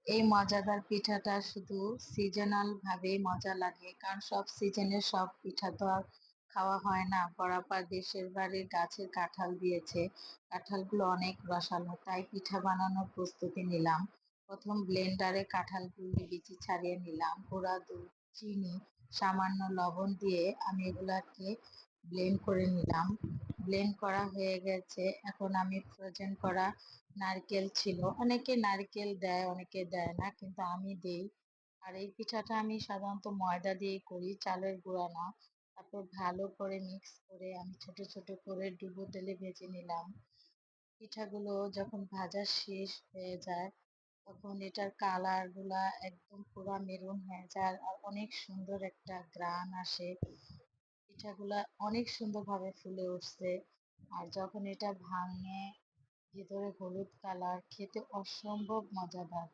এই মজাদার পিঠাটা শুধু সিজনাল ভাবেই মজা লাগে, কারণ সব সিজনে সব পিঠা তো আর খাওয়া হয় না। বরাবর দেশের বাড়ির গাছের কাঁঠাল দিয়েছে, কাঁঠালগুলো অনেক রসালো, তাই পিঠা বানানোর প্রস্তুতি নিলাম। প্রথম ব্লেন্ডারে কাঁঠালগুলি বিচি ছাড়িয়ে নিলাম, গুঁড়া দুধ, চিনি, সামান্য লবণ দিয়ে আমি এগুলাকে ব্লেন্ড করে নিলাম। ব্লেন্ড করা হয়ে গেছে। এখন আমি ফ্রোজেন করা নারকেল ছিল, অনেকে নারকেল দেয় অনেকে দেয় না, কিন্তু আমি দেই। আর এই পিঠাটা আমি সাধারণত ময়দা দিয়ে করি, চালের গুঁড়া না। তারপর ভালো করে মিক্স করে আমি ছোট ছোট করে ডুবো তেলে ভেজে নিলাম। পিঠাগুলো যখন ভাজা শেষ হয়ে যায়, তখন এটার কালার গুলা একদম পুরো মেরুন হয়ে যায় আর অনেক সুন্দর একটা গ্রান আসে। পিঠাগুলা অনেক সুন্দরভাবে ফুলে উঠছে। আর যখন এটা ভাঙে, ভিতরে হলুদ কালার, খেতে অসম্ভব মজাদার।